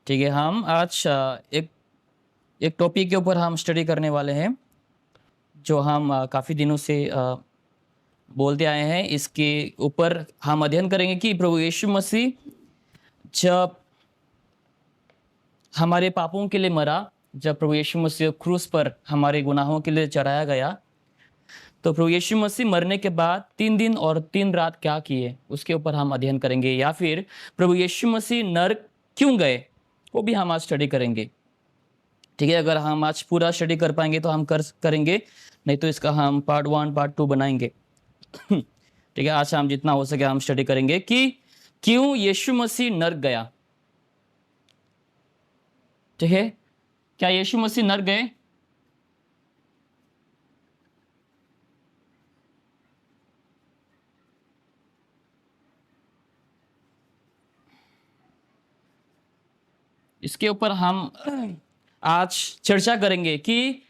ठीक है, हम आज एक एक टॉपिक के ऊपर हम स्टडी करने वाले हैं, जो हम काफ़ी दिनों से बोलते आए हैं। इसके ऊपर हम अध्ययन करेंगे कि प्रभु यीशु मसीह जब हमारे पापों के लिए मरा, जब प्रभु यीशु मसीह क्रूस पर हमारे गुनाहों के लिए चढ़ाया गया, तो प्रभु यीशु मसीह मरने के बाद 3 दिन और 3 रात क्या किए, उसके ऊपर हम अध्ययन करेंगे। या फिर प्रभु यीशु मसीह नरक क्यों गए, वो भी हम आज स्टडी करेंगे। ठीक है, अगर हम आज पूरा स्टडी कर पाएंगे तो हम करेंगे, नहीं तो इसका हम पार्ट 1 पार्ट 2 बनाएंगे। ठीक है, आज हम जितना हो सके हम स्टडी करेंगे कि क्यों यीशु मसीह नरक गया। ठीक है, क्या यीशु मसीह नरक गए? इसके ऊपर हम आज चर्चा करेंगे कि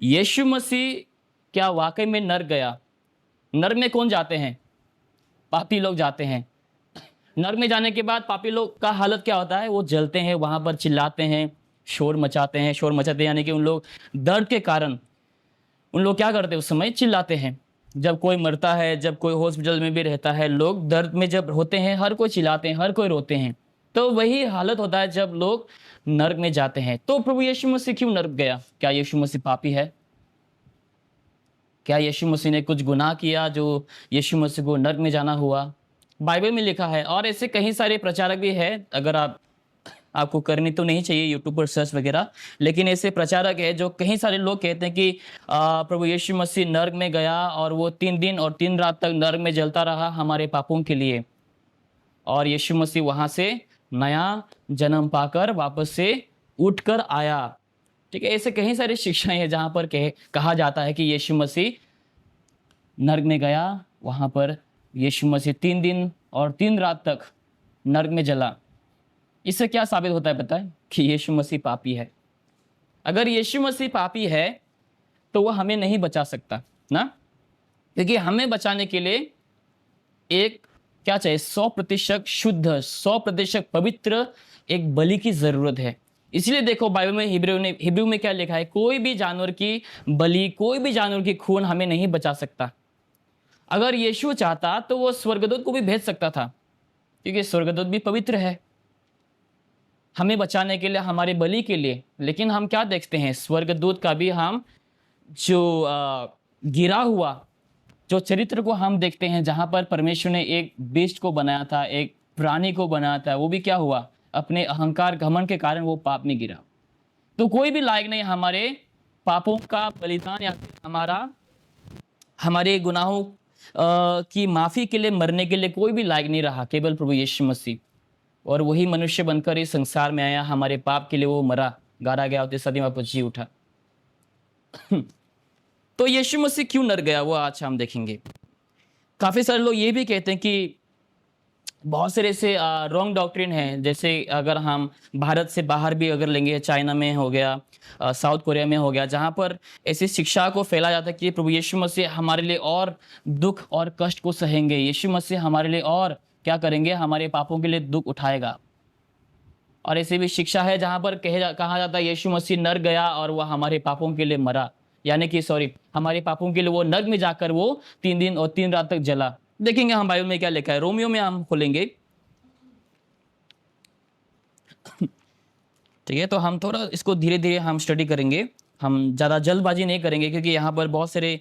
यीशु मसीह क्या वाकई में नरक गया। नरक में कौन जाते हैं? पापी लोग जाते हैं। नरक में जाने के बाद पापी लोग का हालत क्या होता है? वो जलते हैं, वहां पर चिल्लाते हैं, शोर मचाते हैं। शोर मचाते हैं यानी कि उन लोग दर्द के कारण उन लोग क्या करते हैं? उस समय चिल्लाते हैं। जब कोई मरता है, जब कोई हॉस्पिटल में भी रहता है, लोग दर्द में जब होते हैं, हर कोई चिल्लाते हैं, हर कोई रोते हैं। तो वही हालत होता है जब लोग नरक में जाते हैं। तो प्रभु यीशु मसीह क्यों नरक गया? क्या यीशु मसीह पापी है? क्या यीशु मसीह ने कुछ गुनाह किया जो यीशु मसीह को नरक में जाना हुआ? बाइबल में लिखा है, और ऐसे कई सारे प्रचारक भी है। अगर आपको करनी तो नहीं चाहिए यूट्यूब पर सर्च वगैरह, लेकिन ऐसे प्रचारक है जो कई सारे लोग कहते हैं कि प्रभु यीशु मसीह नरक में गया और वो 3 दिन और 3 रात तक नरक में जलता रहा हमारे पापों के लिए, और यीशु मसीह वहां से नया जन्म पाकर वापस से उठकर आया। ठीक है, ऐसे कई सारी शिक्षाएं हैं जहां पर कहा जाता है कि यीशु मसीह नरक में गया, वहां पर यीशु मसीह 3 दिन और 3 रात तक नरक में जला। इससे क्या साबित होता है पता है? कि यीशु मसीह पापी है। अगर यीशु मसीह पापी है तो वह हमें नहीं बचा सकता ना, क्योंकि हमें बचाने के लिए एक क्या चाहिए? 100% शुद्ध, 100% पवित्र एक बलि की जरूरत है। इसलिए देखो बाइबल में हिब्रू में क्या लिखा है? कोई भी जानवर की बलि, कोई भी जानवर की खून हमें नहीं बचा सकता। अगर यीशु चाहता तो वो स्वर्गदूत को भी भेज सकता था, क्योंकि स्वर्गदूत भी पवित्र है हमें बचाने के लिए, हमारे बलि के लिए। लेकिन हम क्या देखते हैं? स्वर्गदूत का भी हम जो गिरा हुआ जो चरित्र को हम देखते हैं, जहां पर परमेश्वर ने एक बेस्ट को बनाया था, एक प्राणी को बनाया था, वो भी क्या हुआ? अपने अहंकार घमंड के कारण वो पाप में गिरा। तो कोई भी लायक नहीं हमारे पापों का बलिदान, या हमारे गुनाहों की माफी के लिए मरने के लिए कोई भी लायक नहीं रहा, केवल प्रभु यीशु मसीह। और वही मनुष्य बनकर इस संसार में आया, हमारे पाप के लिए वो मरा, गाड़ा गया और तीसरे दिन वापस जी उठा। तो यीशु मसीह क्यों नर गया, वो आज हम देखेंगे। काफी सारे लोग ये भी कहते हैं कि बहुत सारे ऐसे रॉन्ग डॉक्ट्रिन है, जैसे अगर हम भारत से बाहर भी अगर लेंगे, चाइना में हो गया, साउथ कोरिया में हो गया, जहाँ पर ऐसी शिक्षा को फैला जाता है कि प्रभु यीशु मसीह हमारे लिए और दुख और कष्ट को सहेंगे, यीशु मसीह हमारे लिए और क्या करेंगे? हमारे पापों के लिए दुख उठाएगा। और ऐसी भी शिक्षा है जहाँ पर कहा जाता है यीशु मसीह नर गया और वह हमारे पापों के लिए मरा, यानी कि हमारे पापों के लिए वो नर्क में जाकर वो 3 दिन और 3 रात तक जला। देखेंगे हम बाइबल में क्या लिखा है। रोमियो में हम खोलेंगे। ठीक है, तो हम थोड़ा इसको धीरे धीरे हम स्टडी करेंगे, हम ज़्यादा जल्दबाजी नहीं करेंगे, क्योंकि यहाँ पर बहुत सारे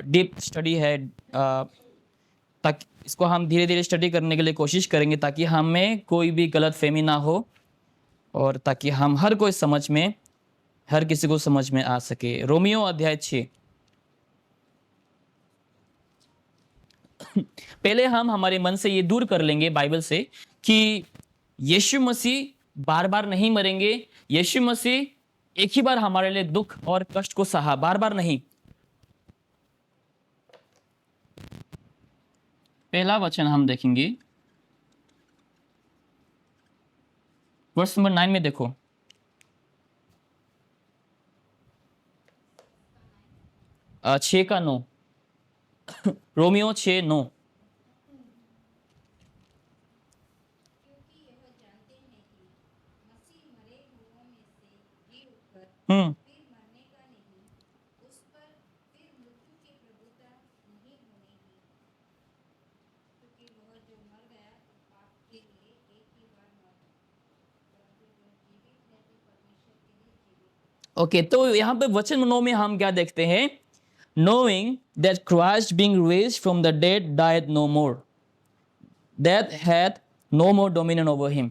डीप स्टडी है। ताकि इसको हम धीरे धीरे स्टडी करने के लिए कोशिश करेंगे, ताकि हमें कोई भी गलत फहमी ना हो, और ताकि हम हर किसी को समझ में आ सके। रोमियो अध्याय 6। पहले हम हमारे मन से ये दूर कर लेंगे बाइबल से कि यीशु मसीह बार बार नहीं मरेंगे। यीशु मसीह एक ही बार हमारे लिए दुख और कष्ट को सहा, बार बार नहीं। पहला वचन हम देखेंगे, वर्स नंबर 9 में देखो। छः का 9, रोमियो 6:9। हम्म ओके, तो यहाँ पे वचन 9 में हम क्या देखते हैं? knowing that Christ being raised from the dead died no more, death had no more dominion over him.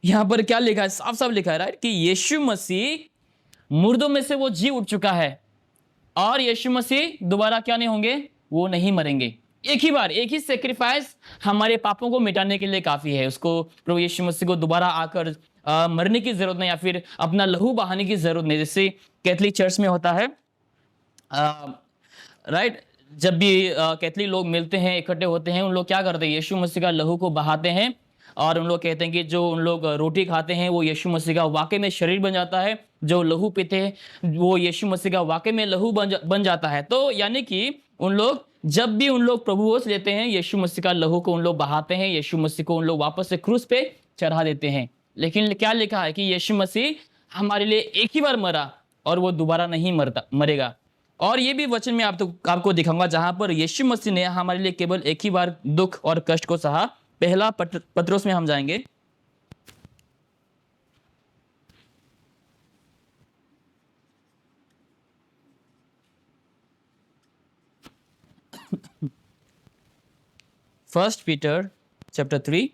यहाँ पर क्या लिखा है? साफ साफ लिखा है राइट, कि यीशु मसीह मुर्दों में से वो जी उठ चुका है, और यीशु मसीह दोबारा क्या नहीं होंगे? वो नहीं मरेंगे। एक ही बार, एक ही सेक्रीफाइस हमारे पापों को मिटाने के लिए काफी है। उसको, प्रभु यीशु मसीह को दोबारा आकर मरने की जरूरत नहीं, या फिर अपना लहू बहाने की जरूरत नहीं। जैसे कैथलिक चर्च में होता है राइट, जब भी कैथलिक लोग मिलते हैं, इकट्ठे होते हैं, उन लोग क्या करते हैं? यीशु मसीह का लहू को बहाते हैं, और उन लोग कहते हैं कि जो उन लोग रोटी खाते हैं वो यीशु मसीह का वाकई में शरीर बन जाता है, जो लहू पीते हैं वो यीशु मसीह का वाकई में लहू बन जाता है। तो यानी कि उन लोग, जब भी उन लोग प्रभु होश लेते हैं, यीशु मसीह का लहू को उन लोग बहाते हैं, यीशु मसीह को उन लोग वापस से क्रूस पे चढ़ा देते हैं। लेकिन क्या लिखा है? कि यीशु मसीह हमारे लिए एक ही बार मरा, और वो दोबारा नहीं मरेगा। और ये भी वचन में आपको दिखाऊंगा, जहां पर यीशु मसीह ने हमारे लिए केवल एक ही बार दुख और कष्ट को सहा। पहला पत्रोस में हम जाएंगे। फर्स्ट पीटर चैप्टर 3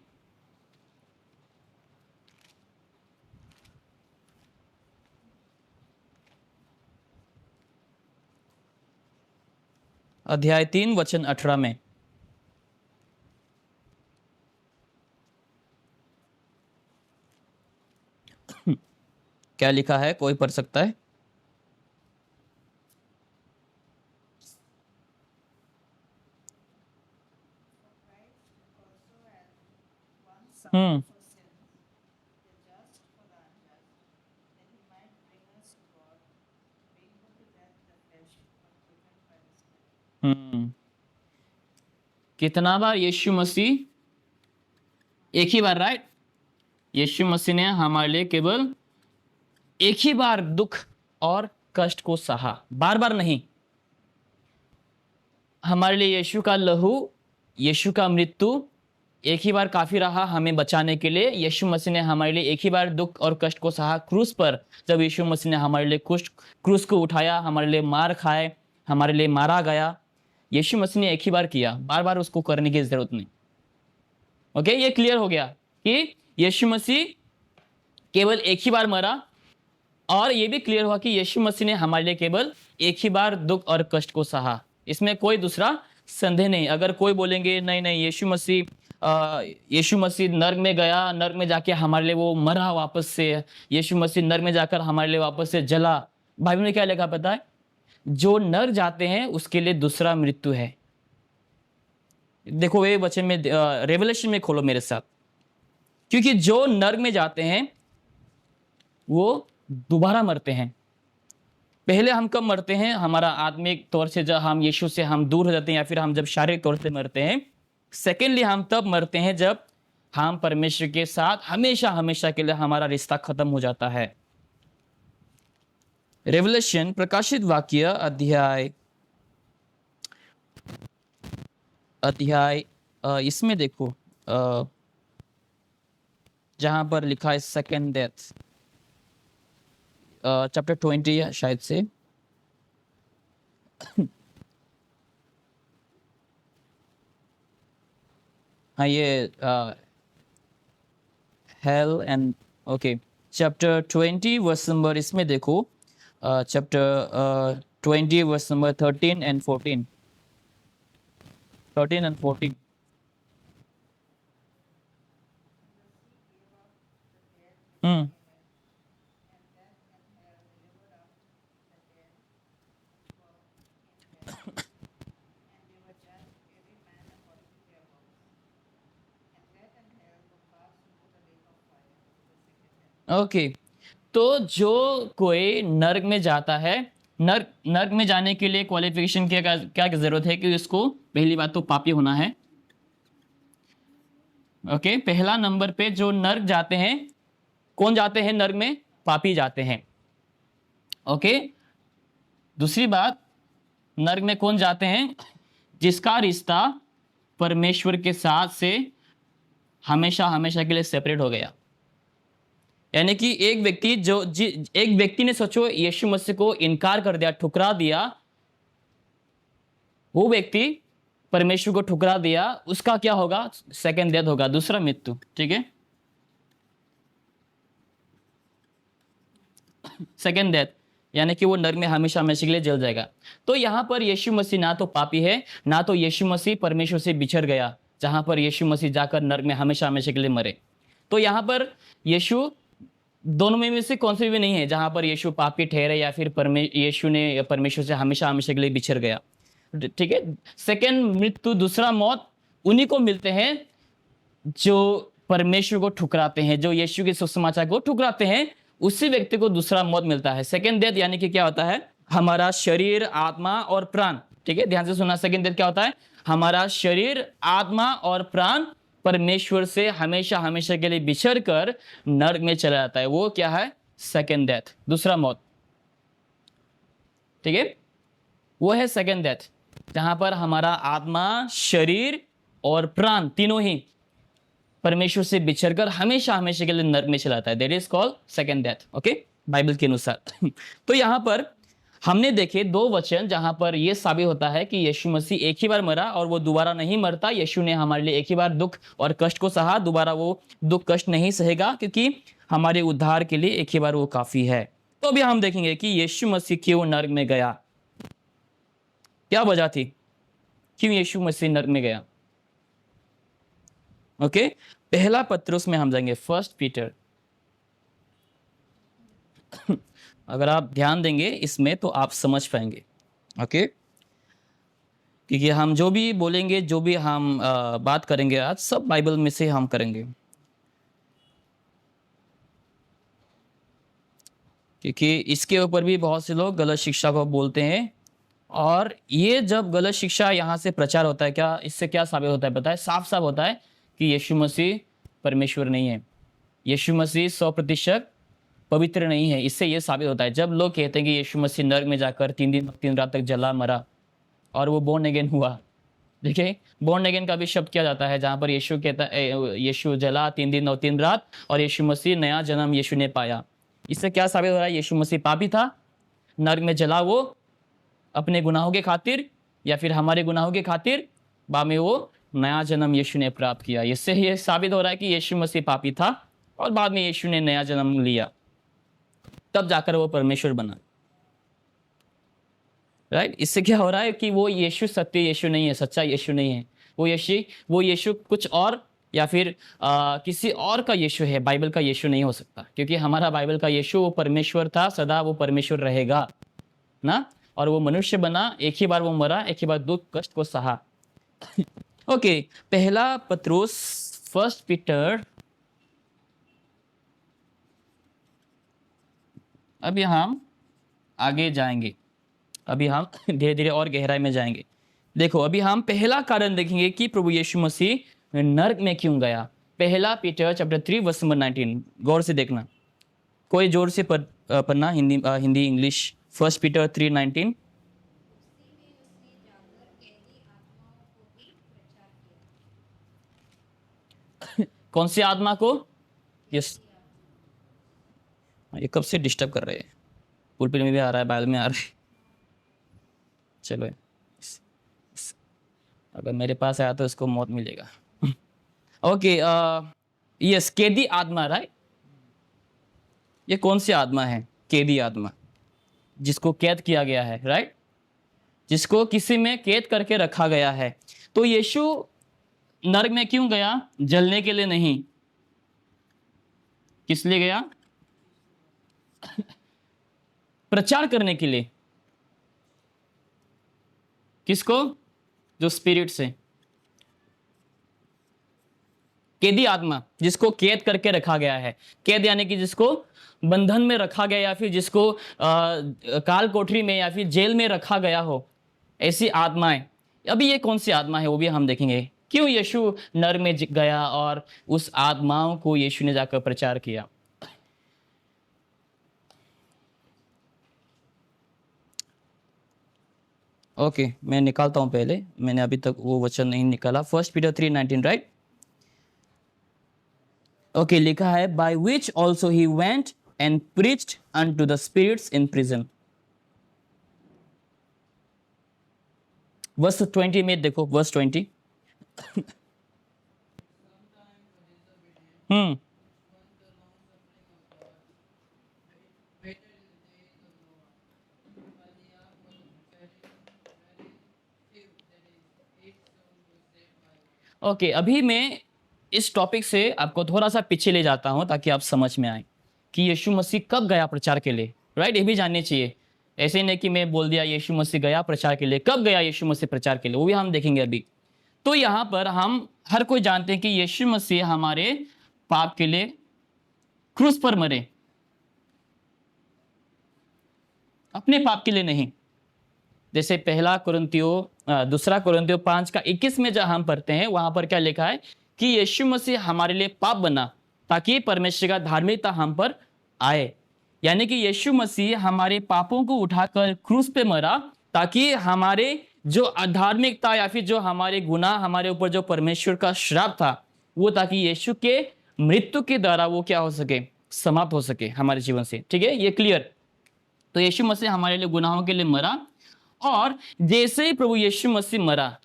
अध्याय 3 वचन 18 में। क्या लिखा है? कोई पढ़ सकता है? हम्म हम्म कितना बार यीशु मसीह? एक ही बार राइट। यीशु मसीह ने हमारे लिए केवल एक ही बार दुख और कष्ट को सहा, बार बार नहीं। हमारे लिए यीशु का लहू, यीशु का मृत्यु एक ही बार काफी रहा हमें बचाने के लिए। यीशु मसीह ने हमारे लिए एक ही बार दुख और कष्ट को सहा क्रूस पर। जब यीशु मसीह ने हमारे लिए क्रूस को उठाया, हमारे लिए मार खाए, हमारे लिए मारा गया, यीशु मसीह ने एक ही बार किया, बार बार उसको करने की जरूरत नहीं। ओके, ये क्लियर हो गया कि यीशु मसीह केवल एक ही बार मरा, और ये भी क्लियर हुआ कि यीशु मसीह ने हमारे लिए केवल एक ही बार दुख और कष्ट को सहा। इसमें कोई दूसरा संदेह नहीं। अगर कोई बोलेंगे नहीं नहीं, यीशु मसीह नर्क में गया, नर्क में जाके हमारे लिए वो मरा वापस से, यीशु मसीह नर्क में जाकर हमारे लिए वापस से जला, बाइबल में क्या लिखा पता है? जो नर्क जाते हैं उसके लिए दूसरा मृत्यु है। देखो ये वचन में, रेवलेशन में खोलो मेरे साथ, क्योंकि जो नर्क में जाते हैं वो दोबारा मरते हैं। पहले हम कब मरते हैं? हमारा आत्मिक तौर से जब हम यीशु से हम दूर हो जाते हैं, या फिर हम जब शारीरिक तौर से मरते हैं। सेकेंडली हम तब मरते हैं जब हम परमेश्वर के साथ हमेशा हमेशा के लिए हमारा रिश्ता खत्म हो जाता है। रेवलेशन, प्रकाशित वाक्य अध्याय इसमें देखो, जहां पर लिखा है सेकेंड डेथ, चैप्टर 20 शायद से। हाँ, ये hell and, okay, chapter 20 verse number, इसमें देखो, chapter 20 verse number 13 and 14। 13 and 14। Hmm okay, तो जो कोई नर्क में जाता है, नर्क में जाने के लिए क्वालिफिकेशन क्या जरूरत है? कि उसको पहली बात तो पापी होना है। ओके, पहला नंबर पे जो नर्क जाते हैं, कौन जाते हैं नर्क में? पापी जाते हैं। ओके, दूसरी बात, नर्क में कौन जाते हैं? जिसका रिश्ता परमेश्वर के साथ से हमेशा हमेशा के लिए सेपरेट हो गया। यानी कि एक व्यक्ति ने सोचो यीशु मसीह को इनकार कर दिया, ठुकरा दिया, वो व्यक्ति परमेश्वर को ठुकरा दिया, उसका क्या होगा? सेकंड डेथ होगा, दूसरा मृत्यु। ठीक है, सेकंड डेथ, यानी कि वो नरक में हमेशा हमेशा के लिए जल जाएगा। तो यहाँ पर यीशु मसीह ना तो पापी है, ना तो यीशु मसीह परमेश्वर से बिछड़ गया, जहां पर यीशु मसीह जाकर नरक में हमेशा हमेशा के लिए मरे। तो यहाँ पर यीशु दोनों में से कौन से भी नहीं है, जहां पर यीशु पापी ठहरे या फिर यीशु ने परमेश्वर से हमेशा हमेशा के लिए बिछड़ गया। ठीक है, सेकंड मृत्यु, दूसरा मौत उन्हीं को मिलते हैं जो परमेश्वर को ठुकराते हैं, जो यीशु के सुसमाचार को ठुकराते हैं, उसी व्यक्ति को दूसरा मौत मिलता है। सेकंड डेथ यानी कि क्या होता है? हमारा शरीर, आत्मा और प्राण। ठीक है, ध्यान से सुनना, सेकंड डेथ क्या होता है? हमारा शरीर, आत्मा और प्राण परमेश्वर से हमेशा हमेशा के लिए बिछड़ कर नरक में चला जाता है। वो क्या है? सेकंड डेथ, दूसरा मौत। ठीक है, वो है सेकंड डेथ, जहां पर हमारा आत्मा, शरीर और प्राण तीनों ही परमेश्वर से बिछड़कर हमेशा हमेशा के लिए नरक में चला जाता है। That is called second death. Okay, Bible के अनुसार। तो यहां पर हमने देखे दो वचन जहां पर यह साबित होता है कि यीशु मसीह एक ही बार मरा और वो दोबारा नहीं मरता। यीशु ने हमारे लिए एक ही बार दुख और कष्ट को सहा, दोबारा वो दुख कष्ट नहीं सहेगा, क्योंकि हमारे उद्धार के लिए एक ही बार वो काफी है। तो अभी हम देखेंगे कि यीशु मसीह क्यों नरक में गया, क्या वजह थी, क्यों यीशु मसीह नरक में गया। ओके, पहला पत्रुस में हम जाएंगे, फर्स्ट पीटर। अगर आप ध्यान देंगे इसमें तो आप समझ पाएंगे। ओके, क्योंकि हम जो भी बोलेंगे, जो भी हम बात करेंगे आज, सब बाइबल में से हम करेंगे, क्योंकि इसके ऊपर भी बहुत से लोग गलत शिक्षा को बोलते हैं। और ये जब गलत शिक्षा यहाँ से प्रचार होता है, क्या इससे क्या साबित होता है पता है? साफ साफ होता है कि यीशु मसीह परमेश्वर नहीं है, यीशु मसीह 100% पवित्र नहीं है। इससे ये साबित होता है जब लोग कहते हैं कि यीशु मसीह नरक में जाकर 3 दिन 3 रात तक जला मरा और वो बोर्न अगेन हुआ। देखिए, बोर्न अगेन का भी शब्द किया जाता है, जहाँ पर यीशु कहता है यीशु जला 3 दिन और 3 रात और यीशु मसीह नया जन्म यीशु ने पाया। इससे क्या साबित हो रहा है? यीशु मसीह पापी था, नरक में जला वो अपने गुनाहों के खातिर या फिर हमारे गुनाहों के खातिर, बाद में वो नया जन्म यीशु ने प्राप्त किया। इससे ये साबित हो रहा है कि यीशु मसीह पापी था और बाद में यीशु ने नया जन्म लिया, तब जाकर वो परमेश्वर बना। राइट, इससे क्या हो रहा है कि वो यीशु सत्य यीशु नहीं है, सच्चा यीशु नहीं है। वो यीशु कुछ और या फिर किसी और का यीशु है, बाइबल का यीशु नहीं हो सकता, क्योंकि हमारा बाइबल का यीशु वो परमेश्वर था, सदा वो परमेश्वर रहेगा ना। और वो मनुष्य बना, एक ही बार वो मरा, एक ही बार दुख कष्ट को सहा। ओके, पहला पत्रुस, फर्स्ट पीटर। अभी हम आगे जाएंगे, अभी हम धीरे धीरे और गहराई में जाएंगे। देखो, अभी हम पहला कारण देखेंगे कि प्रभु यीशु मसीह नरक में क्यों गया। पहला पीटर चैप्टर 3 वर्स नंबर 19, गौर से देखना, कोई जोर से पढ़ना, हिंदी इंग्लिश। First Peter 3:19। कौन सी आत्मा को? यस, ये कब से डिस्टर्ब कर रहे हैं? पुलपिट में भी आ रहा है, बाइबल में आ रहा है। चलो, अगर मेरे पास आया तो इसको मौत मिलेगा। ओके, यस, कैदी आत्मा, राइट। ये कौन सी आत्मा है? कैदी आत्मा, जिसको कैद किया गया है, राइट, जिसको किसी में कैद करके रखा गया है। तो यीशु नरक में क्यों गया? जलने के लिए नहीं। किस लिए गया? प्रचार करने के लिए। किसको? जो स्पिरिट से, कैदी आत्मा, जिसको कैद करके रखा गया है। कैद यानी कि जिसको बंधन में रखा गया या फिर जिसको काल कोठरी में या फिर जेल में रखा गया हो, ऐसी आत्माएं। अभी ये कौन सी आत्मा है वो भी हम देखेंगे। क्यों यीशु नरक में गया और उस आत्माओं को यीशु ने जाकर प्रचार किया। ओके, मैं निकालता हूँ पहले, मैंने अभी तक वो वचन नहीं निकाला। 1 Peter 3:19, राइट? ओके, लिखा है by which also he went and preached unto the spirits in prison. Verse 20 में देखो, वर्स 20। हम्म ओके, अभी मैं इस टॉपिक से आपको थोड़ा सा पीछे ले जाता हूं ताकि आप समझ में आए कि यीशु मसीह कब गया प्रचार के लिए, राइट? ये भी जानने चाहिए। ऐसे ही नहीं कि मैं बोल दिया यीशु मसीह गया प्रचार के लिए। कब गया यीशु मसीह प्रचार के लिए, वो भी हम देखेंगे अभी। तो यहाँ पर हम हर कोई जानते हैं कि यीशु मसीह हमारे पाप के लिए क्रूस पर मरे, अपने पाप के लिए नहीं। जैसे दूसरा कुरिन्थियों 5:21 में जब हम पढ़ते हैं, वहां पर क्या लिखा है कि यीशु मसीह हमारे लिए पाप बना ताकि परमेश्वर का धार्मिकता हम पर आए। यानी कि यीशु मसीह हमारे पापों को उठाकर क्रूस पे मरा ताकि हमारे जो अधार्मिकता या फिर जो हमारे गुनाह, हमारे ऊपर जो परमेश्वर का श्राप था, वो ताकि यीशु के मृत्यु के द्वारा वो क्या हो सके, समाप्त हो सके हमारे जीवन से। ठीक है, ये क्लियर? तो यीशु मसीह हमारे लिए गुनाहों के लिए मरा, और जैसे ही प्रभु यीशु मसीह मरा,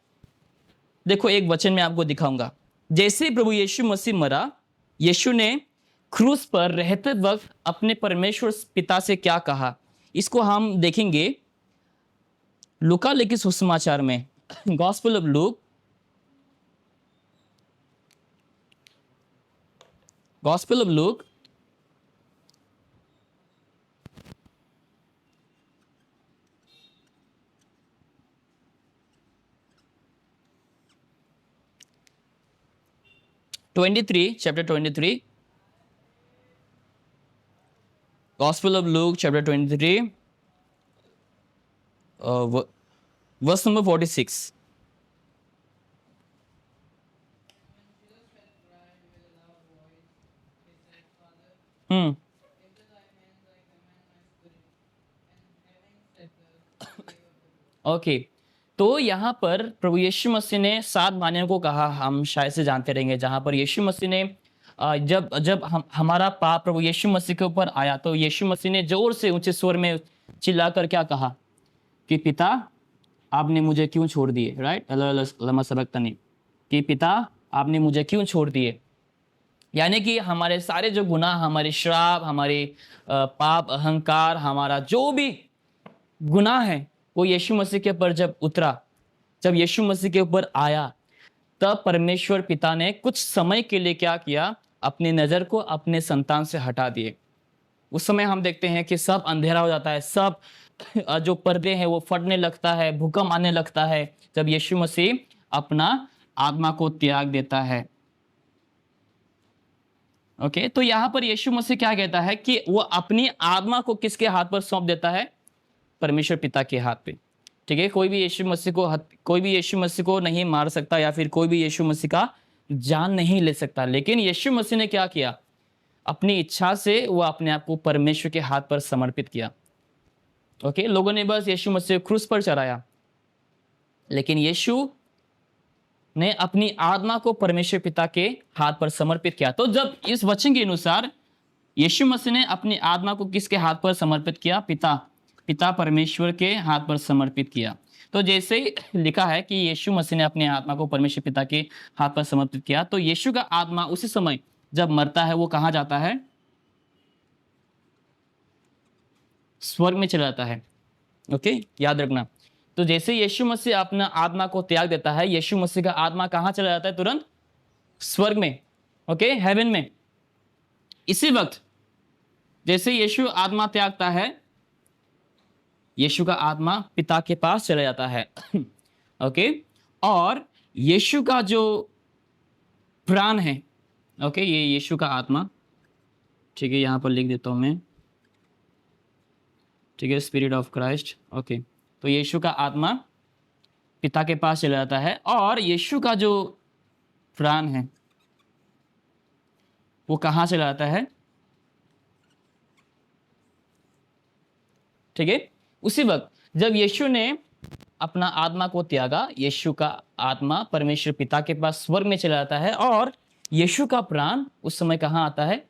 देखो एक वचन में आपको दिखाऊंगा। जैसे ही प्रभु यीशु मसीह मरा, यीशु ने क्रूस पर रहते वक्त अपने परमेश्वर पिता से क्या कहा, इसको हम देखेंगे लूका लिखित सुसमाचार में, gospel of look, gospel of look chapter 23, Gospel of Luke chapter 23, verse number 46. Okay, तो यहाँ पर प्रभु यीशु मसीह ने 7 बानियों को कहा, हम शायद से जानते रहेंगे, जहाँ पर यीशु मसीह ने जब जब हमारा पाप प्रभु यीशु मसीह के ऊपर आया, तो यीशु मसीह ने जोर से ऊंचे स्वर में चिल्लाकर क्या कहा कि पिता आपने मुझे क्यों छोड़ दिए, राइट? लमा सबक्तनी, कि पिता आपने मुझे क्यों छोड़ दिए। यानी कि हमारे सारे जो गुनाह, हमारे श्राप, हमारे पाप, अहंकार, हमारा जो भी गुनाह है, वो यीशु मसीह के ऊपर जब उतरा, जब यीशु मसीह के ऊपर आया, तब परमेश्वर पिता ने कुछ समय के लिए क्या किया, अपनी नजर को अपने संतान से हटा दिए। उस समय हम देखते हैं कि सब अंधेरा हो जाता है, सब जो पर्दे हैं वो फटने लगता है, भूकंप आने लगता है, जब यीशु मसीह अपना आत्मा को त्याग देता है। ओके, तो यहां पर यीशु मसीह क्या कहता है कि वो अपनी आत्मा को किसके हाथ पर सौंप देता है? परमेश्वर पिता के हाथ पे। ठीक है, कोई भी यीशु मसीह को नहीं मार सकता, या फिर कोई भी यीशु मसीह का जान नहीं ले सकता, लेकिन यीशु मसीह ने क्या किया, अपनी इच्छा से वो अपने आप को परमेश्वर के हाथ पर समर्पित किया। ओके, लोगों ने बस यीशु मसीह को क्रूस पर चढ़ाया, लेकिन यीशु ने अपनी आत्मा को परमेश्वर पिता के हाथ पर समर्पित किया। तो जब इस वचन के अनुसार यीशु मसीह ने अपनी आत्मा को किसके हाथ पर समर्पित किया? पिता परमेश्वर के हाथ पर समर्पित किया। तो जैसे लिखा है कि यीशु मसीह ने अपनी आत्मा को परमेश्वर पिता के हाथ पर समर्पित किया, तो यीशु का आत्मा उसी समय जब मरता है, वो कहाँ जाता है? स्वर्ग में चला जाता है। ओके, याद रखना। तो जैसे यीशु मसीह अपना आत्मा को त्याग देता है, यीशु मसीह का आत्मा कहाँ चला जाता है? तुरंत स्वर्ग में, ओके, हेवन में। इसी वक्त जैसे यीशु आत्मा त्यागता है, यीशु का आत्मा पिता के पास चला जाता है। ओके, और यीशु का जो प्राण है, ओके, ये यीशु का आत्मा, ठीक है, यहां पर लिख देता हूं मैं, ठीक है, स्पिरिट ऑफ क्राइस्ट। ओके, तो यीशु का आत्मा पिता के पास चला जाता है, और यीशु का जो प्राण है वो कहाँ चला जाता है? ठीक है, उसी वक्त जब यीशु ने अपना आत्मा को त्यागा, यीशु का आत्मा परमेश्वर पिता के पास स्वर्ग में चला जाता है और यीशु का प्राण उस समय कहाँ आता है?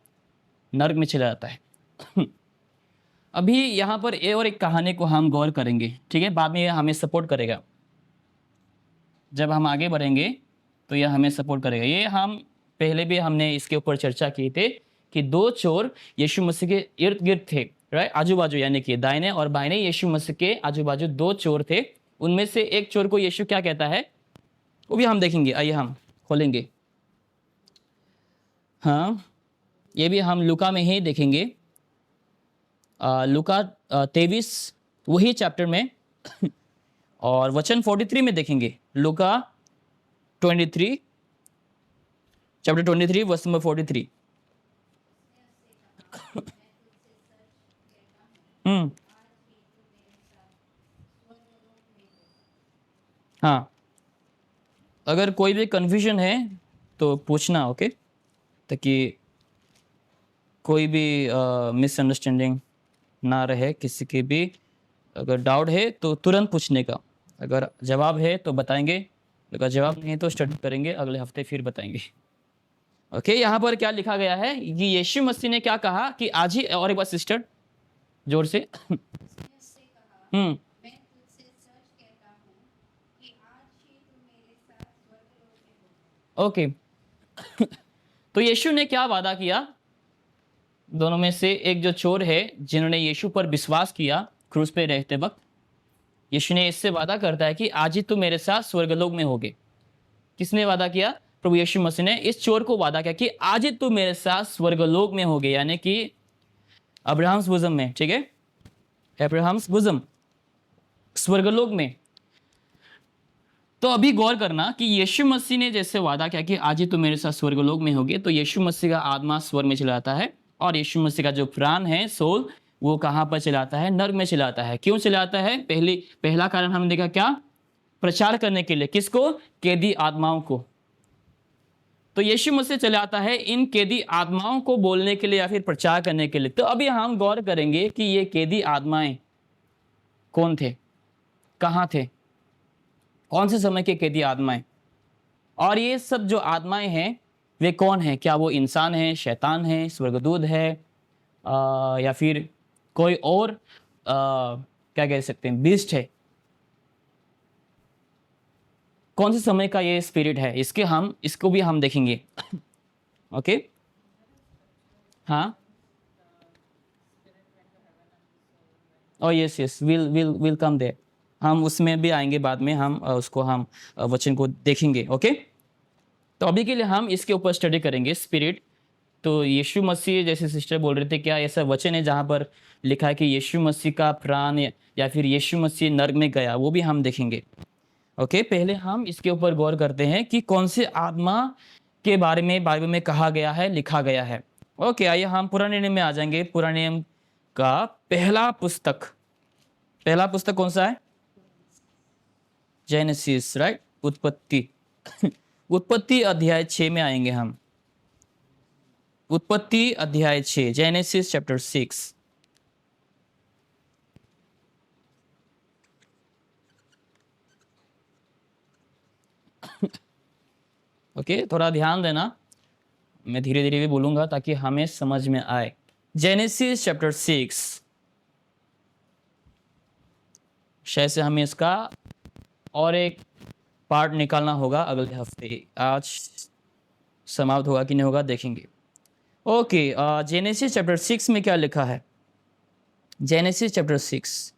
नरक में चला जाता है। अभी यहाँ पर और एक कहानी को हम गौर करेंगे, ठीक है? बाद में यह हमें सपोर्ट करेगा, जब हम आगे बढ़ेंगे तो यह हमें सपोर्ट करेगा। ये हम पहले भी हमने इसके ऊपर चर्चा की थी कि दो चोर यीशु मसीह के इर्द गिर्द थे, राइट? आजू बाजू, यानी कि दाहिने और बाइने यीशु मसीह के आजू बाजू दो चोर थे। उनमें से एक चोर को यीशु क्या कहता है वो भी हम देखेंगे। आइए हम खोलेंगे, हाँ, ये भी हम लूका में ही देखेंगे। लूका 23 वही चैप्टर में और वचन 43 में देखेंगे। लूका 23 चैप्टर 23 वर्स नंबर 43। हाँ, अगर कोई भी कन्फ्यूजन है तो पूछना, ओके? ताकि कोई भी मिसअंडरस्टैंडिंग ना रहे किसी की भी। अगर डाउट है तो तुरंत पूछने का, अगर जवाब है तो बताएंगे, अगर जवाब नहीं है तो स्टडी करेंगे, अगले हफ्ते फिर बताएंगे। ओके, यहाँ पर क्या लिखा गया है कि यीशु मसीह ने क्या कहा कि आज ही, और एक बार सिस्टर जोर से। ओके, तो यीशु ने क्या वादा किया? दोनों में से एक जो चोर है जिन्होंने यीशु पर विश्वास किया क्रूस पे रहते वक्त, यीशु ने इससे वादा करता है कि आज ही तुम मेरे साथ स्वर्गलोक में होगे। किसने वादा किया? प्रभु यीशु मसीह ने इस चोर को वादा किया कि आज ही तुम मेरे साथ स्वर्गलोक में होगे, यानी कि अब्राहम्स बुज़म में, ठीक है? अब्राहम्स बुज़म, स्वर्गलोक में। तो अभी गौर करना कि यीशु मसीह ने जैसे वादा किया कि आज ही तुम मेरे साथ स्वर्गलोक में होगे, तो यीशु मसीह का आत्मा स्वर्ग में चला जाता है और यीशु मसीह का जो प्राण है, सोल, वो कहाँ पर चलाता है? नर्क में चलाता है। क्यों चलाता है? पहला कारण हमने देखा क्या? प्रचार करने के लिए। किसको? कैदी आत्माओं को। तो यीशु मसीह चलाता है इन कैदी आत्माओं को बोलने के लिए या फिर प्रचार करने के लिए। तो अभी हम गौर करेंगे कि ये कैदी आत्माएं कौन थे, कहाँ थे, कौन से समय के कैदी आत्माएं, और ये सब जो आत्माएं हैं वे कौन है? क्या वो इंसान है, शैतान है, स्वर्गदूत है, या फिर कोई और क्या कह सकते हैं, बीस्ट है? कौन से समय का ये स्पिरिट है? इसको भी हम देखेंगे। ओके, हाँ, oh yes yes, will come there. हम उसमें भी आएंगे बाद में, हम उसको हम वचन को देखेंगे। ओके, तो अभी के लिए हम इसके ऊपर स्टडी करेंगे, स्पिरिट। तो यीशु मसीह, जैसे सिस्टर बोल रहे थे, क्या ऐसा वचन है जहाँ पर लिखा है कि यीशु मसीह का प्राण या फिर यीशु मसीह नर्क में गया? वो भी हम देखेंगे। ओके, पहले हम इसके ऊपर गौर करते हैं कि कौन से आत्मा के बारे में बाइबल में कहा गया है, लिखा गया है। ओके, आइए हम पुराने नियम में आ जाएंगे। पुराने नियम का पहला पुस्तक कौन सा है? Genesis, right? उत्पत्ति। उत्पत्ति अध्याय 6 में आएंगे हम। उत्पत्ति अध्याय 6, जेनेसिस चैप्टर 6। ओके, थोड़ा ध्यान देना, मैं धीरे धीरे भी बोलूंगा ताकि हमें समझ में आए। जेनेसिस चैप्टर 6, शायद से हमें इसका और एक पार्ट निकालना होगा अगले हफ्ते। आज समाप्त होगा कि नहीं होगा देखेंगे। ओके, जेनेसिस चैप्टर 6 में क्या लिखा है? जेनेसिस चैप्टर 6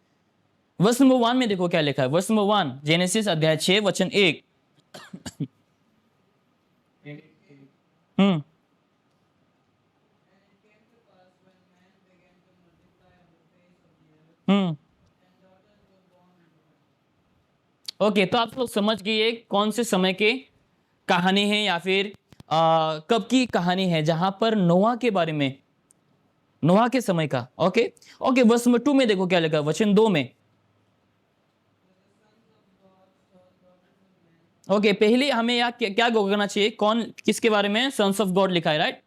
वर्स नंबर 1 में देखो क्या लिखा है। वर्स नंबर 1, जेनेसिस अध्याय 6 वचन 1। ओके, तो आप लोग समझ गए कौन से समय के कहानी है या फिर कब की कहानी है, जहां पर नोआ के बारे में, नोआ के समय का। ओके ओके, वर्स नंबर 2 में देखो क्या लिखा है, वचन 2 में। ओके, पहले हमें यहाँ क्या गौर करना चाहिए, कौन किसके बारे में? सन्स ऑफ गॉड लिखा है, राइट?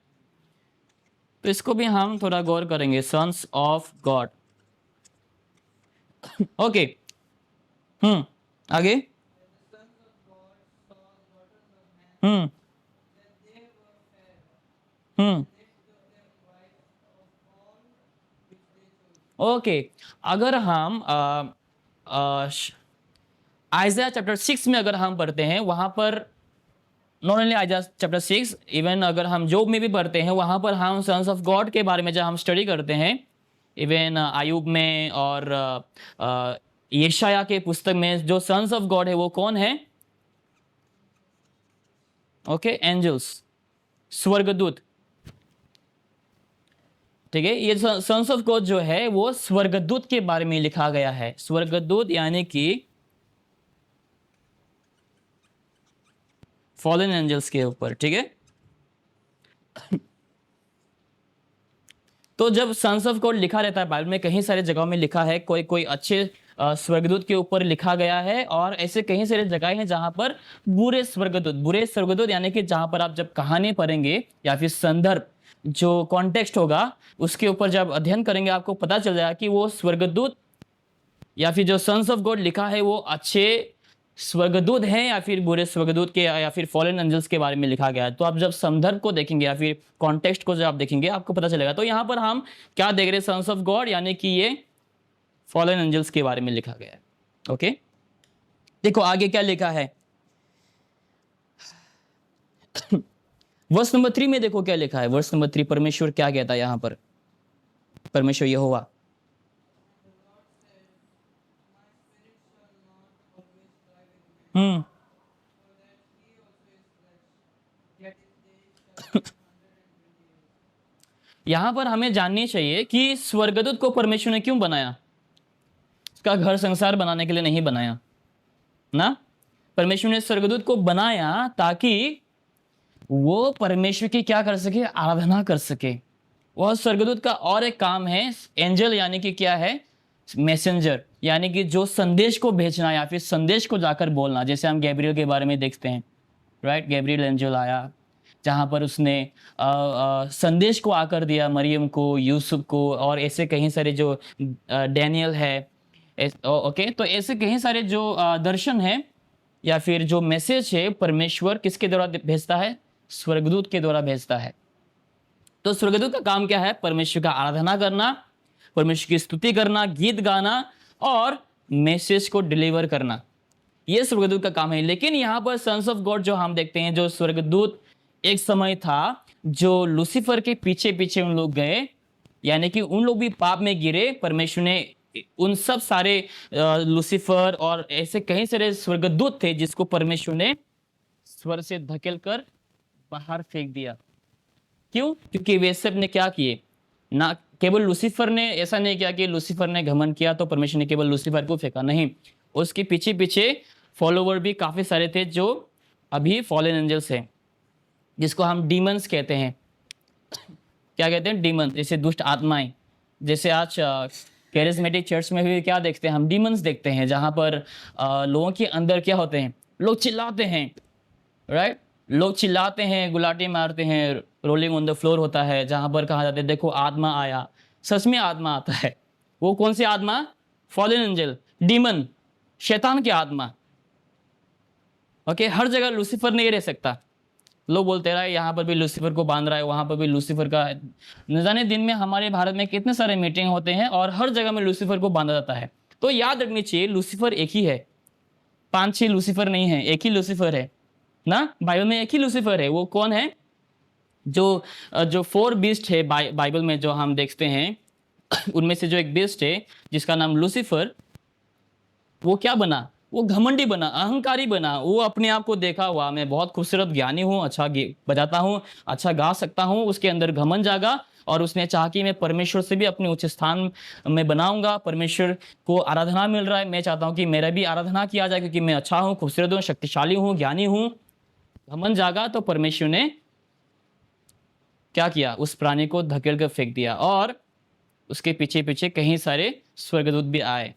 तो इसको भी हम थोड़ा गौर करेंगे, सन्स ऑफ गॉड। ओके, आगे। हम्म। हम्म। ओके। अगर हम आइज़ाया चैप्टर 6 में अगर हम पढ़ते हैं, वहां पर नॉट ओनली आइज़ाया चैप्टर 6, इवन अगर हम जोब में भी पढ़ते हैं, वहां पर हम सन्स ऑफ गॉड के बारे में जब हम स्टडी करते हैं, इवन आयुब में और यशाया के पुस्तक में जो सन्स ऑफ गॉड है वो कौन है? ओके, एंजल्स, स्वर्गदूत। ठीक है, ये सन्स ऑफ गॉड जो है वो स्वर्गदूत के बारे में लिखा गया है। स्वर्गदूत यानी कि फॉलन एंजल्स के ऊपर। ठीक है, तो जब सन्स ऑफ गॉड लिखा रहता है बाइबल में, कहीं सारे जगहों में लिखा है, कोई कोई अच्छे स्वर्गदूत के ऊपर लिखा गया है, और ऐसे कहीं सारे जगह हैं जहां पर बुरे स्वर्गदूत यानी कि जहां पर आप जब कहानी पढ़ेंगे या फिर संदर्भ जो कॉन्टेक्स्ट होगा उसके ऊपर जब अध्ययन करेंगे, आपको पता चल जाएगा कि वो स्वर्गदूत या फिर जो सन्स ऑफ गॉड लिखा है वो अच्छे स्वर्गदूत हैं या फिर बुरे स्वर्गदूत के या फिर फॉलन एंजल्स के बारे में लिखा गया है। तो आप जब संदर्भ को देखेंगे या फिर कॉन्टेक्स्ट को जब आप देखेंगे, आपको पता चलेगा। तो यहाँ पर हम क्या देख रहे हैं? सन्स ऑफ गॉड यानी कि ये फॉलन एंजल्स के बारे में लिखा गया है। ओके, देखो आगे क्या लिखा है। वर्स नंबर 3 में देखो क्या लिखा है। वर्स नंबर 3 परमेश्वर क्या कहता है यहाँ पर? परमेश्वर यहोवा, हम्म, यहां पर हमें जाननी चाहिए कि स्वर्गदूत को परमेश्वर ने क्यों बनाया? उसका घर संसार बनाने के लिए नहीं बनाया ना। परमेश्वर ने स्वर्गदूत को बनाया ताकि वो परमेश्वर की क्या कर सके? आराधना कर सके। वह स्वर्गदूत का और एक काम है, एंजल यानी कि क्या है? मैसेंजर, यानी कि जो संदेश को भेजना या फिर संदेश को जाकर बोलना। जैसे हम गैब्रियल के बारे में देखते हैं, राइट? गैब्रियल एंजल आया जहां पर उसने संदेश को आकर दिया मरियम को, यूसुफ को, और ऐसे कहीं सारे जो डैनियल है। ओके, तो ऐसे कहीं सारे जो दर्शन है या फिर जो मैसेज है, परमेश्वर किसके द्वारा भेजता है? स्वर्गदूत के द्वारा भेजता है। तो स्वर्गदूत का काम क्या है? परमेश्वर का आराधना करना, परमेश्वर की स्तुति करना, गीत गाना और मैसेज को डिलीवर करना, ये स्वर्गदूत का काम है। लेकिन यहाँ पर सन्स ऑफ गॉड जो हम देखते हैं, जो स्वर्गदूत एक समय था जो लूसीफर के पीछे पीछे उन लोग गए, यानी कि उन लोग भी पाप में गिरे। परमेश्वर ने उन सब सारे लूसीफर और ऐसे कई सारे स्वर्गदूत थे जिसको परमेश्वर ने स्वर्ग से धकेल कर बाहर फेंक दिया। क्यों? क्योंकि वे सब ने क्या किए? ना केवल लूसीफर ने ऐसा नहीं किया कि लूसीफर ने घमंड किया तो परमेश्वर ने केवल लूसीफर को फेंका, नहीं, उसके पीछे पीछे फॉलोवर भी काफी सारे थे जो अभी फॉलन एंजल्स हैं, जिसको हम डीमंस कहते हैं। क्या कहते हैं? डीमन, जैसे दुष्ट आत्माएं। जैसे आज कैरिस्मेटिक चर्च में भी क्या देखते हैं? हम डीमंस देखते हैं, जहां पर लोगों के अंदर क्या होते हैं? लोग चिल्लाते हैं, राइट? लोग चिल्लाते हैं, गुलाटी मारते हैं, रोलिंग ऑन द फ्लोर होता है, जहां पर कहा जाता है देखो आत्मा आया। सच में आत्मा आता है। वो कौन सी आत्मा? फॉलन एंजल, डीमन, शैतान की आत्मा। ओके, हर जगह लूसीफर नहीं रह सकता। लोग बोलते रहे यहाँ पर भी लूसीफर को बांध रहा है, वहां पर भी लूसीफर का। न जाने दिन में हमारे भारत में कितने सारे मीटिंग होते हैं और हर जगह में लूसीफर को बांधा जाता है। तो याद रखनी चाहिए, लूसीफर एक ही है, 5-6 लूसीफर नहीं है, एक ही लूसीफर है ना। बाइबल में एक ही लूसीफर है। वो कौन है? जो 4 बीस्ट है बाइबल में जो हम देखते हैं, उनमें से जो एक बीस्ट है जिसका नाम लूसीफर, वो क्या बना? वो घमंडी बना, अहंकारी बना। वो अपने आप को देखा हुआ मैं बहुत खूबसूरत ज्ञानी हूँ, अच्छा बजाता हूँ, अच्छा गा सकता हूँ। उसके अंदर घमंड जागा और उसने चाहा कि मैं परमेश्वर से भी अपने उच्च स्थान में बनाऊंगा। परमेश्वर को आराधना मिल रहा है, मैं चाहता हूँ कि मेरा भी आराधना किया जाए क्योंकि मैं अच्छा हूँ, खूबसूरत हूँ, शक्तिशाली हूँ, ज्ञानी हूँ। घमंड जागा तो परमेश्वर ने क्या किया? उस प्राणी को धकेल कर फेंक दिया और उसके पीछे पीछे कहीं सारे स्वर्गदूत भी आए,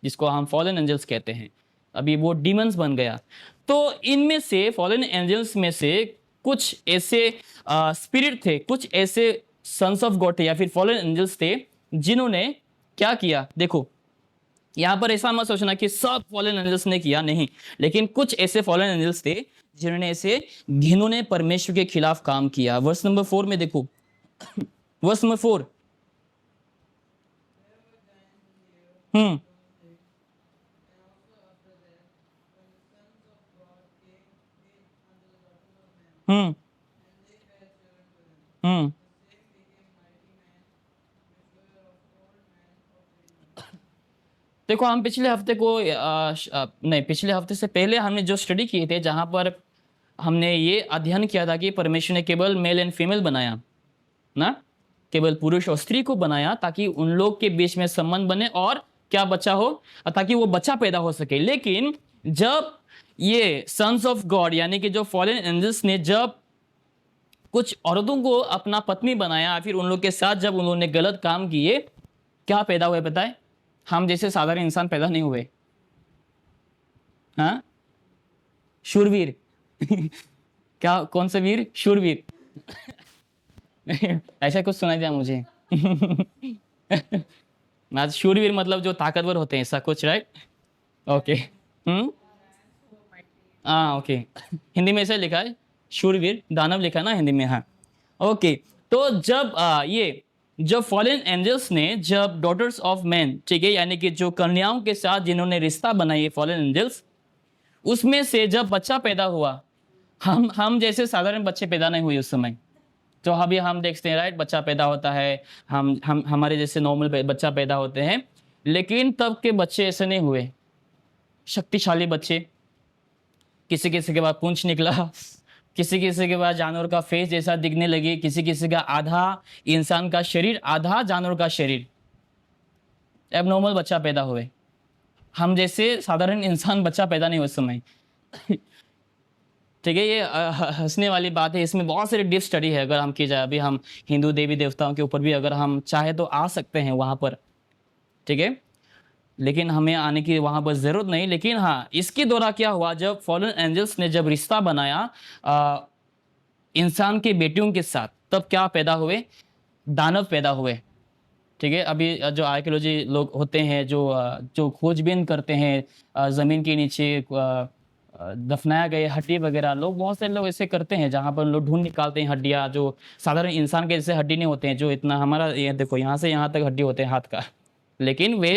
जिसको हम फॉलन एंजल्स कहते हैं। अभी वो डीमंस बन गया। तो इनमें से फॉलन एंजल्स में से कुछ ऐसे स्पिरिट थे, कुछ ऐसे सन्स ऑफ गॉड थे या फिर फॉलन एंजल्स थे जिन्होंने क्या किया? देखो, यहाँ पर ऐसा मत सोचना कि सब फॉलन एंजल्स ने किया, नहीं, लेकिन कुछ ऐसे फॉलन एंजल्स थे जिन्होंने ऐसे घिनौने परमेश्वर के खिलाफ काम किया। वर्स नंबर 4 में देखो, वर्स नंबर 4। हम्म हम्म हम्म देखो, हम पिछले हफ्ते को नहीं, पिछले हफ्ते से पहले हमने जो स्टडी किए थे, जहां पर हमने ये अध्ययन किया था कि परमेश्वर ने केवल मेल एंड फीमेल बनाया ना, केवल पुरुष और स्त्री को बनाया ताकि उन लोग के बीच में संबंध बने और क्या बच्चा हो, ताकि वो बच्चा पैदा हो सके। लेकिन जब ये सन्स ऑफ गॉड यानी कि जो फॉलन एंजल्स ने जब कुछ औरतों को अपना पत्नी बनाया, फिर उन लोग के साथ जब उन्होंने गलत काम किए, क्या पैदा हुए पता है? हम जैसे साधारण इंसान पैदा नहीं हुए। हाँ, शूरवीर। क्या, कौन से वीर? शूरवीर। ऐसा कुछ सुनाई दिया मुझे। आज शूरवीर मतलब जो ताकतवर होते हैं, ऐसा कुछ, राइट? ओके। हम्म हाँ, ओके। हिंदी में ऐसा लिखा है, शूरवीर, दानव लिखा है ना हिंदी में, हाँ। ओके। तो जब ये जब फॉलन एंजल्स ने जब डॉटर्स ऑफ मैन, ठीक है, यानी कि जो कन्याओं के साथ जिन्होंने रिश्ता बनाए फॉलन एंजल्स, उसमें से जब बच्चा पैदा हुआ, हम जैसे साधारण बच्चे पैदा नहीं हुए उस समय। तो अभी हम देखते हैं, राइट, बच्चा पैदा होता है, हम हमारे जैसे नॉर्मल बच्चा पैदा होते हैं, लेकिन तब के बच्चे ऐसे नहीं हुए, शक्तिशाली बच्चे। किसी किसी के बाद पूंछ निकला, किसी किसी के बाद जानवर का फेस जैसा दिखने लगी, किसी किसी का आधा इंसान का शरीर, आधा जानवर का शरीर। एबनॉर्मल बच्चा पैदा हुए, हम जैसे साधारण इंसान बच्चा पैदा नहीं हुए उस समय। ठीक है, ये हंसने वाली बात है, इसमें बहुत सारी डीप स्टडी है अगर हम की जाए। अभी हम हिंदू देवी देवताओं के ऊपर भी अगर हम चाहे तो आ सकते हैं वहाँ पर, ठीक है, लेकिन हमें आने की वहाँ पर ज़रूरत नहीं। लेकिन हाँ, इसके द्वारा क्या हुआ, जब फॉलन एंजल्स ने जब रिश्ता बनाया इंसान के बेटियों के साथ, तब क्या पैदा हुए? दानव पैदा हुए। ठीक है, अभी जो आर्कियोलॉजी लोग होते हैं, जो खोजबीन करते हैं ज़मीन के नीचे दफनाया गए हड्डी वगैरह, लोग, बहुत से लोग ऐसे करते हैं जहाँ पर लोग ढूंढ निकालते हैं हड्डियाँ, जो साधारण इंसान के जैसे हड्डी नहीं होते हैं, जो इतना हमारा, ये देखो यहाँ से यहाँ तक हड्डी होते हैं हाथ का, लेकिन वे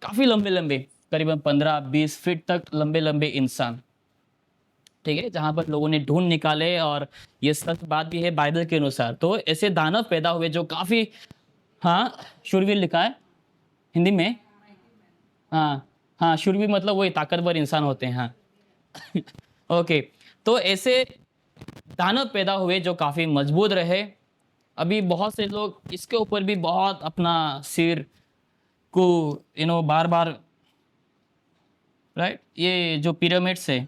काफ़ी लंबे लंबे, करीबन 15-20 फीट तक लंबे लंबे इंसान। ठीक है, जहाँ पर लोगों ने ढूंढ निकाले, और ये सच बात भी है बाइबल के अनुसार। तो ऐसे दानव पैदा हुए जो काफ़ी, हाँ, शूरवीर लिखा है हिंदी में। हाँ हाँ, शूरवीर मतलब वही ताकतवर इंसान होते हैं, हाँ। ओके। तो ऐसे दानव पैदा हुए जो काफ़ी मजबूत रहे। अभी बहुत से लोग इसके ऊपर भी बहुत अपना सिर को बार बार, राइट, ये जो पिरामिड्स है,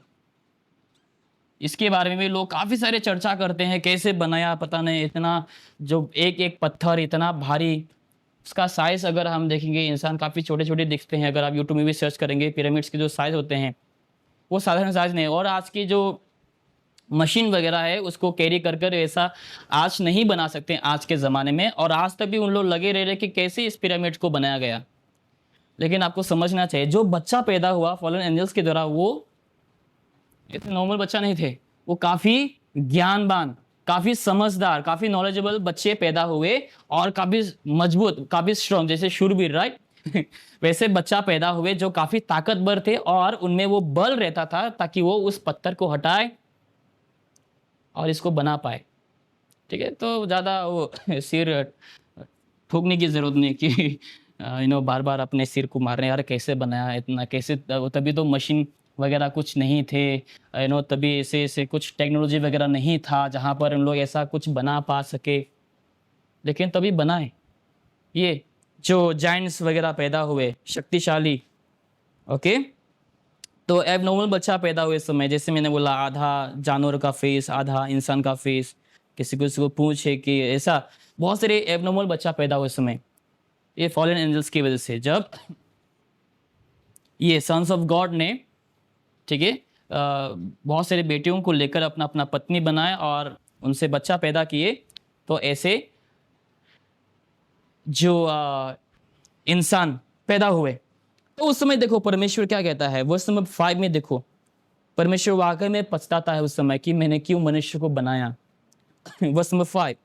इसके बारे में भी लोग काफ़ी सारे चर्चा करते हैं, कैसे बनाया पता नहीं, इतना जो एक एक पत्थर इतना भारी, उसका साइज़ अगर हम देखेंगे, इंसान काफ़ी छोटे छोटे दिखते हैं। अगर आप यूट्यूब में भी सर्च करेंगे, पिरामिड्स के जो साइज़ होते हैं वो साधारण साइज़ नहीं। और आज की जो मशीन वगैरह है उसको कैरी कर कर ऐसा आज नहीं बना सकते आज के ज़माने में, और आज तक भी उन लोग लगे रह रहे कि कैसे इस पिरामिड को बनाया गया। लेकिन आपको समझना चाहिए, जो बच्चा पैदा हुआ फॉलन एंजल्स के द्वारा, वो इतने नॉर्मल बच्चा नहीं थे, वो काफ़ी ज्ञानवान, काफ़ी समझदार, काफ़ी नॉलेजेबल बच्चे पैदा हुए, और काफ़ी मजबूत, काफ़ी स्ट्रॉन्ग, जैसे शूरवीर, राइट। वैसे बच्चा पैदा हुए जो काफ़ी ताकतवर थे, और उनमें वो बल रहता था ताकि वो उस पत्थर को हटाए और इसको बना पाए। ठीक है, तो ज़्यादा वो सिर ठोकने की ज़रूरत नहीं कि बार बार अपने सिर को मारने, यार कैसे बनाया इतना, कैसे, तभी तो मशीन वगैरह कुछ नहीं थे, तभी ऐसे ऐसे कुछ टेक्नोलॉजी वगैरह नहीं था जहाँ पर उन लोग ऐसा कुछ बना पा सके, लेकिन तभी बनाए। ये जो जायंट्स वगैरह पैदा हुए, शक्तिशाली। ओके। तो एबनॉर्मल बच्चा पैदा हुए इस समय, जैसे मैंने बोला, आधा जानवर का फेस, आधा इंसान का फेस, किसी को पूछ है कि ऐसा, बहुत सारे एबनॉर्मल बच्चा पैदा हुए इस समय, ये फॉलन एंजल्स की वजह से। जब ये सन्स ऑफ गॉड ने, ठीक है, बहुत सारे बेटियों को लेकर अपना अपना पत्नी बनाए और उनसे बच्चा पैदा किए, तो ऐसे जो इंसान पैदा हुए, तो उस समय देखो परमेश्वर क्या कहता है, वर्स नंबर 5 में देखो, परमेश्वर वाकई में पछताता है उस समय कि मैंने क्यों मनुष्य को बनाया। Verse number 5।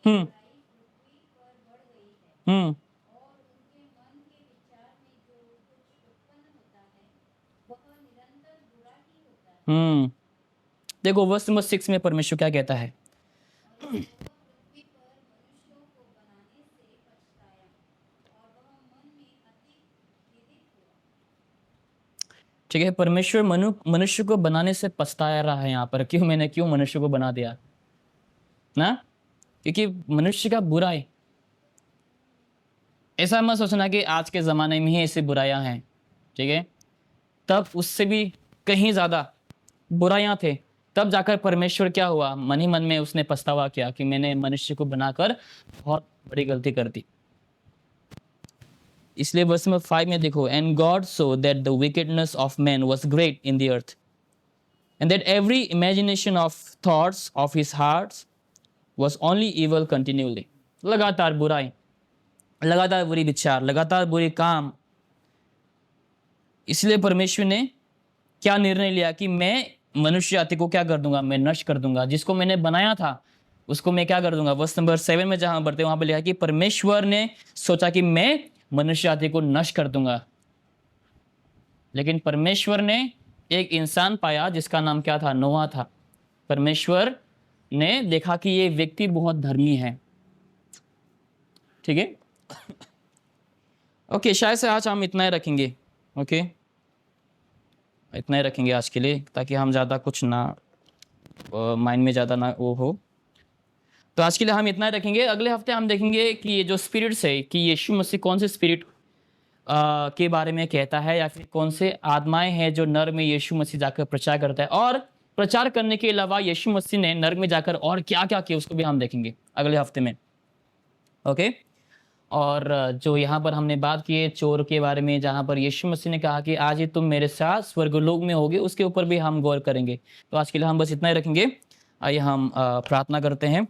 हम्म हम्म हम्म देखो वर्स नंबर 6 में परमेश्वर क्या कहता है। ठीक है, परमेश्वर मनुष्य को बनाने से पछता रहा है यहाँ पर, क्यों मैंने क्यों मनुष्य को बना दिया ना, क्योंकि मनुष्य का बुराई, ऐसा मत सोचना कि आज के ज़माने में ही ऐसी बुराइयां हैं, ठीक है, तब उससे भी कहीं ज़्यादा बुराइयां थे। तब जाकर परमेश्वर क्या हुआ, मन ही मन में उसने पछतावा किया कि मैंने मनुष्य को बनाकर बहुत बड़ी गलती कर दी। इसलिए वर्स नंबर 5 में देखो, and God so that the wickedness of man was great in the earth and that every imagination of thoughts of his hearts was only evil continually. लगातार बुराई, लगातार बुरी विचार, लगातार बुरे काम। इसलिए परमेश्वर ने क्या निर्णय लिया कि मैं मनुष्य जाति को क्या कर दूंगा, मैं नष्ट कर दूंगा। जिसको मैंने बनाया था उसको मैं क्या कर दूंगा। वर्स नंबर 7 में जहां बढ़ते वहां पर लिखा कि परमेश्वर ने सोचा कि मैं मनुष्य जाति को नष्ट कर दूंगा, लेकिन परमेश्वर ने एक इंसान पाया जिसका नाम क्या था, नोहा था। परमेश्वर ने देखा कि ये व्यक्ति बहुत धर्मी है, ठीक है। ओके, शायद से आज हम इतना ही रखेंगे। ओके, इतना ही रखेंगे आज के लिए, ताकि हम ज़्यादा कुछ ना माइंड में ज़्यादा ना वो हो। तो आज के लिए हम इतना ही रखेंगे। अगले हफ्ते हम देखेंगे कि ये जो स्पिरिट्स है, कि यीशु मसीह कौन से स्पिरिट के बारे में कहता है, या फिर कौन से आत्माएं हैं जो नर में यीशु मसीह जाकर प्रचार करता है। और प्रचार करने के अलावा यीशु मसीह ने नरक में जाकर और क्या क्या किया उसको भी हम देखेंगे अगले हफ्ते में। ओके, और जो यहाँ पर हमने बात की है चोर के बारे में, जहाँ पर यीशु मसीह ने कहा कि आज ही तुम मेरे साथ स्वर्गलोक में होगे, उसके ऊपर भी हम गौर करेंगे। तो आज के लिए हम बस इतना ही रखेंगे। आइए हम प्रार्थना करते हैं।